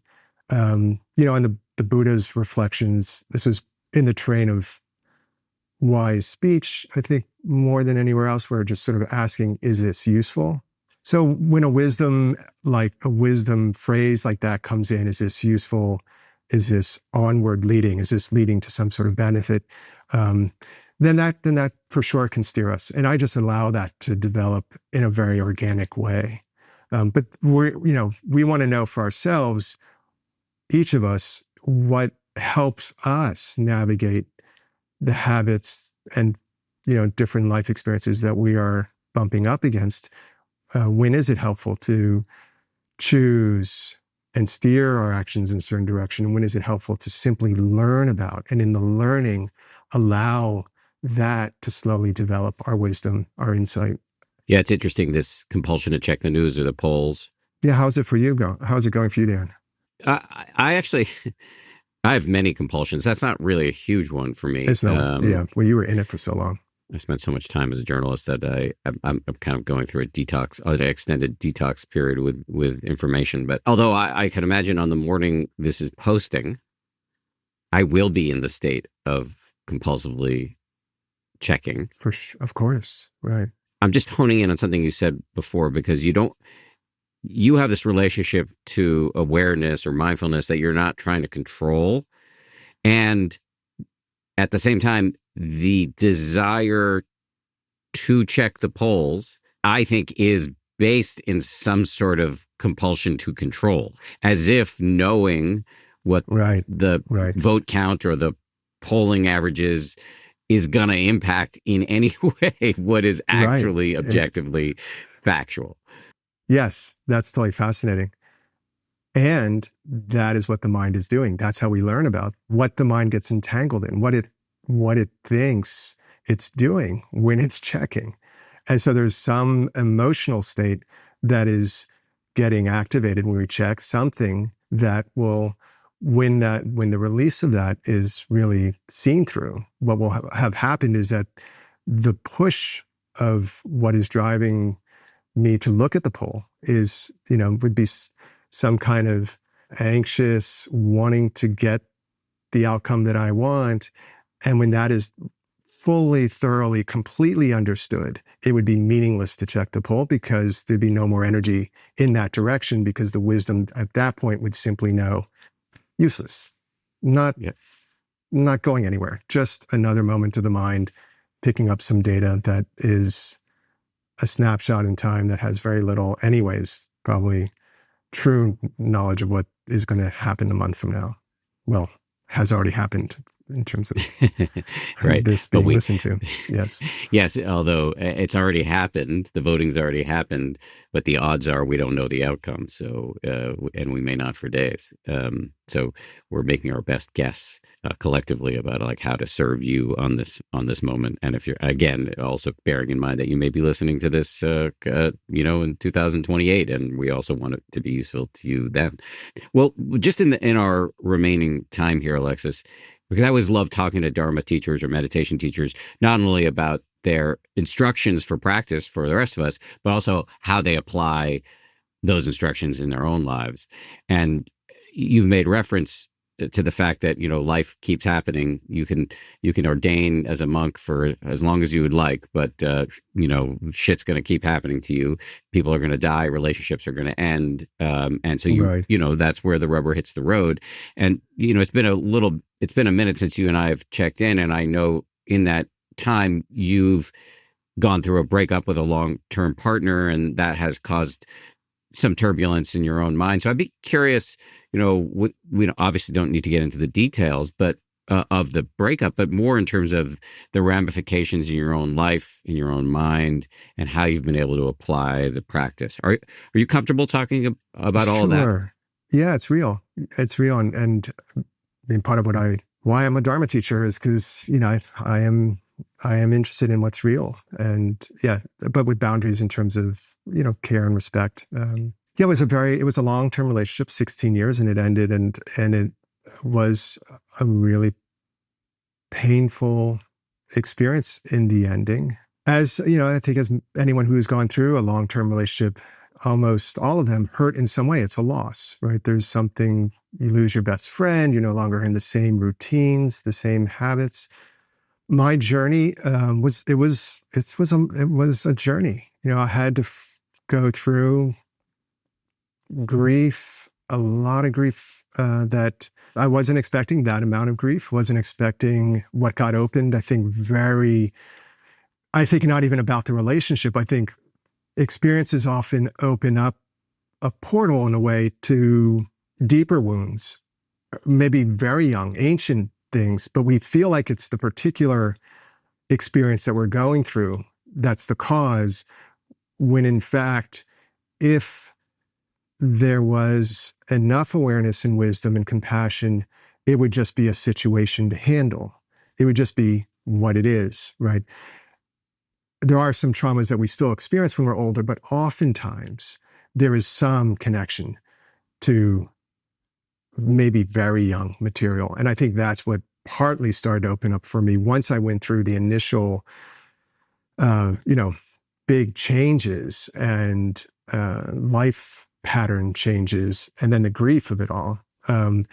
In the Buddha's reflections, this was in the train of wise speech, I think, more than anywhere else, we're just sort of asking, is this useful? So when a wisdom phrase like that comes in, is this useful? Is this onward leading? Is this leading to some sort of benefit? Then that for sure can steer us. And I just allow that to develop in a very organic way. But we want to know for ourselves, each of us, what helps us navigate the habits and different life experiences that we are bumping up against. When is it helpful to choose and steer our actions in a certain direction? And when is it helpful to simply learn about, and in the learning, allow that to slowly develop our wisdom, our insight?
Yeah, it's interesting, this compulsion to check the news or the polls.
Yeah, how's it for you How's it going for you, Dan?
I actually, I have many compulsions. That's not really a huge one for me.
It's not. Well, you were in it for so long.
I spent so much time as a journalist that I'm kind of going through an extended detox period with information. But although I can imagine on the morning this is posting, I will be in the state of compulsively checking.
Of course, right.
I'm just honing in on something you said before, because you have this relationship to awareness or mindfulness that you're not trying to control. And at the same time, the desire to check the polls, I think, is based in some sort of compulsion to control, as if knowing what the vote count or the polling averages is going to impact in any way what is actually objectively factual.
Yes, that's totally fascinating. And that is what the mind is doing. That's how we learn about what the mind gets entangled in, what it thinks it's doing when it's checking. And so there's some emotional state that is getting activated when we check, something that will, when the release of that is really seen through, what will have happened is that the push of what is driving me to look at the poll is, would be some kind of anxious wanting to get the outcome that I want. And when that is fully, thoroughly, completely understood, it would be meaningless to check the poll, because there'd be no more energy in that direction, because the wisdom at that point would simply know, useless, not going anywhere, just another moment of the mind picking up some data that is a snapshot in time that has very little, anyways, probably true knowledge of what is going to happen a month from now. Well, has already happened in terms of this being listened to. Yes.
Yes, although it's already happened, the voting's already happened, but the odds are we don't know the outcome. So, and we may not for days. So we're making our best guess collectively about how to serve you on this moment. And if you're, again, also bearing in mind that you may be listening to this, in 2028, and we also want it to be useful to you then. Well, just in our remaining time here, Alexis, because I always love talking to Dharma teachers or meditation teachers, not only about their instructions for practice for the rest of us, but also how they apply those instructions in their own lives. And you've made reference to the fact that, life keeps happening. You can ordain as a monk for as long as you would like, but shit's going to keep happening to you. People are going to die, relationships are going to end, and so
Right.
that's where the rubber hits the road. And it's been a minute since you and I have checked in, and I know in that time you've gone through a breakup with a long-term partner, and that has caused some turbulence in your own mind. So I'd be curious, we obviously don't need to get into the details, but of the breakup, but more in terms of the ramifications in your own life, in your own mind, and how you've been able to apply the practice. Are you comfortable talking about all of that?
Sure. Yeah, it's real. It's real. And I mean, part of why I'm a Dharma teacher is because, I am interested in what's real, and but with boundaries in terms of, care and respect. It was a long-term relationship, 16 years, and it ended, and it was a really painful experience in the ending. As, I think as anyone who's gone through a long-term relationship, almost all of them hurt in some way. It's a loss, right? There's something, you lose your best friend, you're no longer in the same routines, the same habits. My journey was a journey. I had to go through grief, a lot of grief that I wasn't expecting. That amount of grief, wasn't expecting what got opened. I think not even about the relationship. I think experiences often open up a portal in a way to deeper wounds, maybe very young, ancient things, but we feel like it's the particular experience that we're going through that's the cause, when in fact, if there was enough awareness and wisdom and compassion, it would just be a situation to handle. It would just be what it is, right? There are some traumas that we still experience when we're older, but oftentimes there is some connection to maybe very young material. And I think that's what partly started to open up for me once I went through the initial, big changes and life pattern changes, and then the grief of it all. Then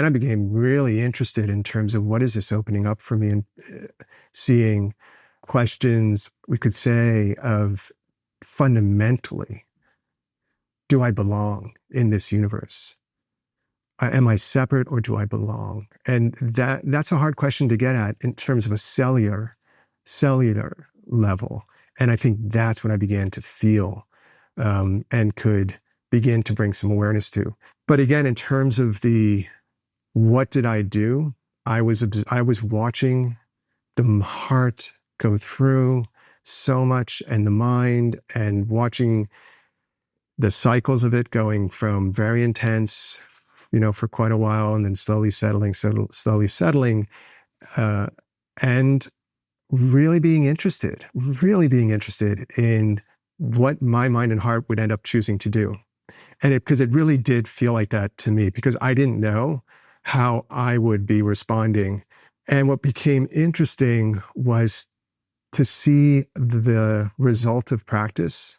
I became really interested in terms of what is this opening up for me, and seeing questions, we could say, of fundamentally, do I belong in this universe? Am I separate, or do I belong? And that's a hard question to get at in terms of a cellular level. And I think that's what I began to feel, and could begin to bring some awareness to. But again, in terms of what did I do? I was watching the heart go through so much, and the mind, and watching the cycles of it going from very intense, for quite a while, and then slowly settling, and really being interested in what my mind and heart would end up choosing to do. And because it really did feel like that to me, because I didn't know how I would be responding. And what became interesting was to see the result of practice,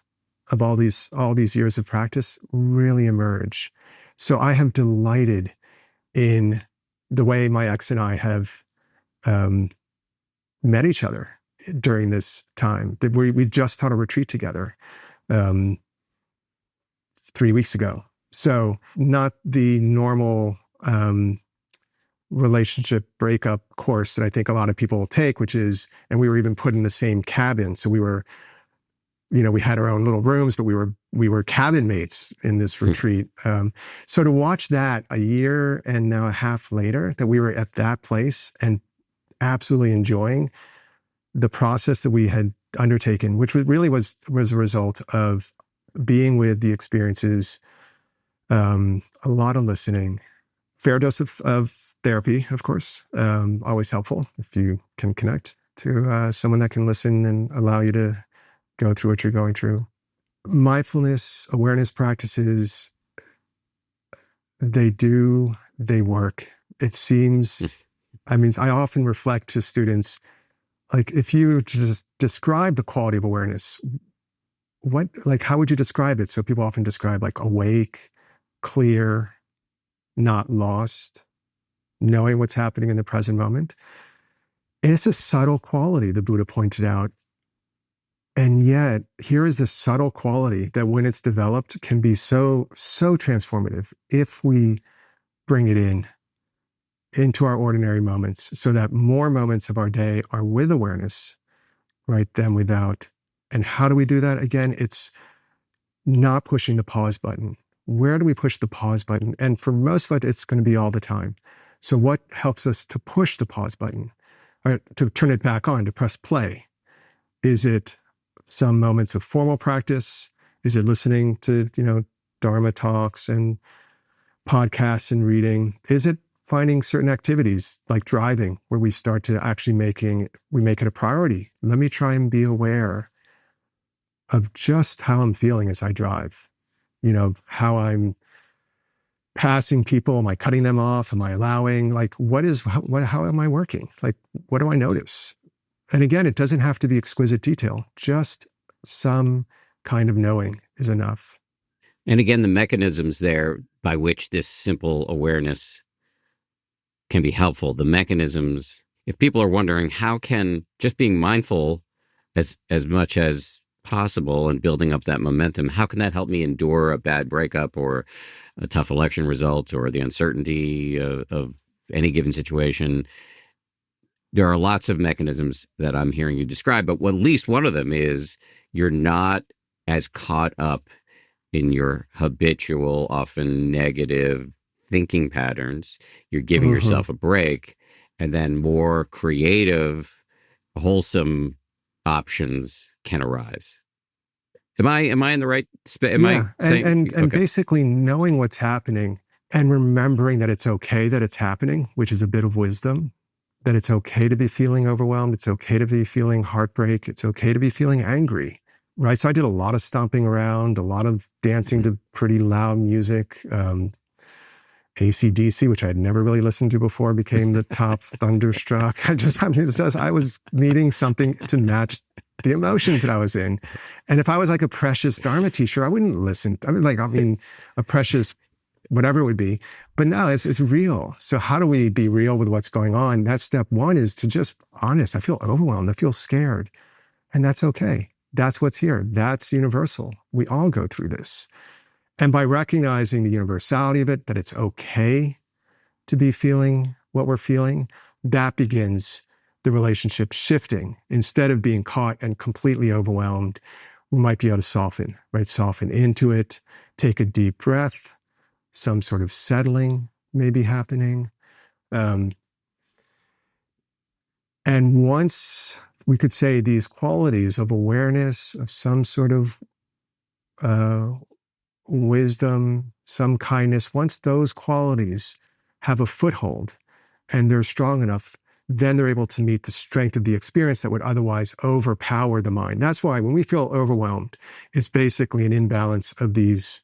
of all these years of practice, really emerge. So I have delighted in the way my ex and I have met each other during this time. We just taught a retreat together 3 weeks ago. So not the normal relationship breakup course that I think a lot of people will take, which is, and we were even put in the same cabin. So we were, we had our own little rooms, but we were cabin mates in this retreat. So to watch that a year and now a half later, that we were at that place and absolutely enjoying the process that we had undertaken, which really was a result of being with the experiences, a lot of listening, fair dose of therapy, of course, always helpful if you can connect to someone that can listen and allow you to go through what you're going through. Mindfulness, awareness practices, they work. It seems, I often reflect to students, like, if you just describe the quality of awareness, how would you describe it? So people often describe like awake, clear, not lost. knowing what's happening in the present moment. And it's a subtle quality, the Buddha pointed out. And yet, here is the subtle quality that when it's developed can be so transformative if we bring it into our ordinary moments, so that more moments of our day are with awareness, right, than without. And how do we do that? Again, it's not pushing the pause button. Where do we push the pause button? And for most of it, it's going to be all the time. So what helps us to push the pause button, or to turn it back on, to press play? Is it some moments of formal practice? Is it listening to, Dharma talks and podcasts and reading? Is it finding certain activities like driving, where we start to actually make it a priority? Let me try and be aware of just how I'm feeling as I drive. How I'm passing people. Am I cutting them off? Am I allowing? Like, how am I working? Like, what do I notice? And again, it doesn't have to be exquisite detail. Just some kind of knowing is enough.
And again, the mechanisms there by which this simple awareness can be helpful, the mechanisms, if people are wondering, how can just being mindful as much as possible and building up that momentum, how can that help me endure a bad breakup or a tough election result or the uncertainty of any given situation? There are lots of mechanisms that I'm hearing you describe, but at least one of them is you're not as caught up in your habitual, often negative thinking patterns. You're giving yourself a break, and then more creative, wholesome options can arise. Am I in the right space?
And basically knowing what's happening and remembering that it's okay that it's happening, which is a bit of wisdom. That it's okay to be feeling overwhelmed. It's okay to be feeling heartbreak. It's okay to be feeling angry, right? So I did a lot of stomping around, a lot of dancing to pretty loud music. AC/DC, which I had never really listened to before, became the top thunderstruck. I was needing something to match the emotions that I was in. And if I was like a precious Dharma teacher, I wouldn't listen. A precious whatever it would be. But no, it's real. So how do we be real with what's going on? That's step one, is to just honest. I feel overwhelmed. I feel scared. And that's okay. That's what's here. That's universal. We all go through this. And by recognizing the universality of it, that it's okay to be feeling what we're feeling, that begins the relationship shifting. Instead of being caught and completely overwhelmed, we might be able to soften, right? Soften into it, take a deep breath. Some sort of settling may be happening. And once we could say these qualities of awareness, of some sort of wisdom, some kindness, once those qualities have a foothold and they're strong enough, then they're able to meet the strength of the experience that would otherwise overpower the mind. That's why when we feel overwhelmed, it's basically an imbalance of these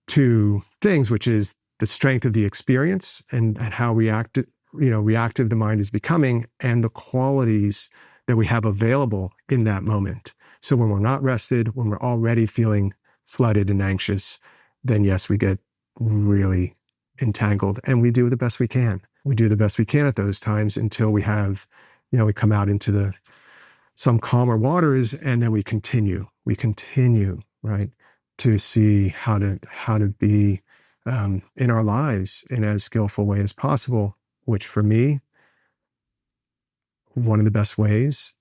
two things, which is the strength of the experience and how reactive the mind is becoming, and the qualities that we have available in that moment. So when we're not rested, when we're already feeling flooded and anxious, then yes, we get really entangled, and we do the best we can. We do the best we can at those times until we have, we come out into some calmer waters, and then we continue, right? To see how to be in our lives in as skillful way as possible, which for me, one of the best ways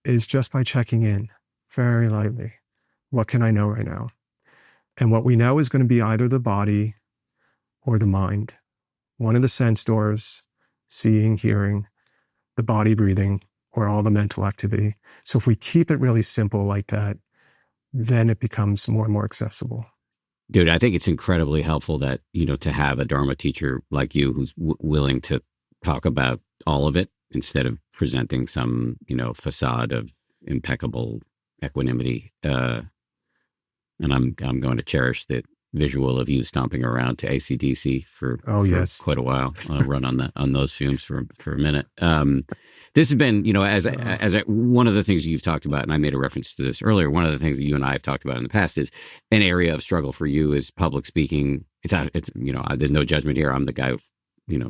is just by checking in very lightly. What can I know right now? And what we know is going to be either the body or the mind. One of the sense doors, seeing, hearing, the body breathing, or all the mental activity. So if we keep it really simple like that, then it becomes more and more accessible.
Dude, I think it's incredibly helpful that, to have a Dharma teacher like you who's willing to talk about all of it instead of presenting some, facade of impeccable equanimity. And I'm going to cherish the visual of you stomping around to AC/DC for quite a while. I'll run on those fumes for a minute. This has been, one of the things you've talked about, and I made a reference to this earlier. One of the things that you and I have talked about in the past is an area of struggle for you is public speaking. There's no judgment here. I'm the guy who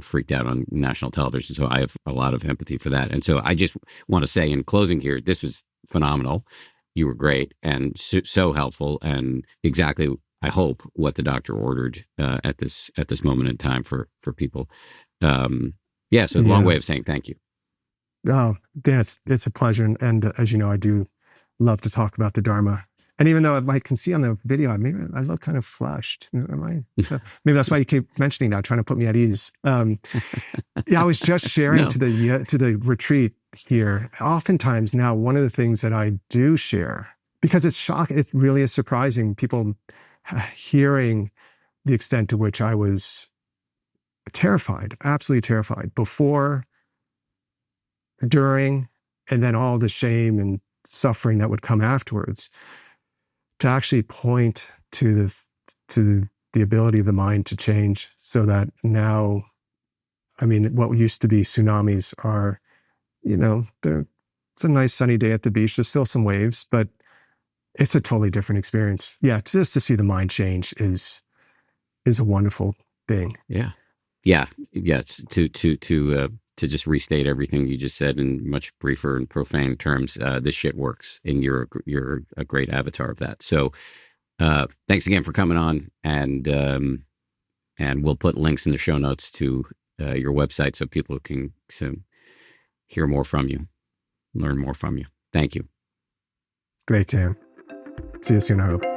freaked out on national television. So I have a lot of empathy for that. And so I just want to say in closing here, this was phenomenal. You were great and so helpful, and exactly, I hope, what the doctor ordered at this moment in time for people. So long way of saying thank you.
Oh, Dan, it's a pleasure. And as you know, I do love to talk about the Dharma. And even though I can see on the video, maybe I look kind of flushed. Maybe that's why you keep mentioning that, trying to put me at ease. I was just sharing to the retreat here. Oftentimes now, one of the things that I do share, because it's shocking, it really is surprising, people hearing the extent to which I was terrified, absolutely terrified, before, during, and then all the shame and suffering that would come afterwards, to actually point to the ability of the mind to change, so that now, what used to be tsunamis are, it's a nice sunny day at the beach. There's still some waves, but it's a totally different experience. Yeah, just to see the mind change is a wonderful thing.
Yeah. To just restate everything you just said in much briefer and profane terms, this shit works, and you're a great avatar of that. So thanks again for coming on, and we'll put links in the show notes to your website so people can hear more from you, learn more from you. Thank you.
Great, Dan. See you soon, I hope.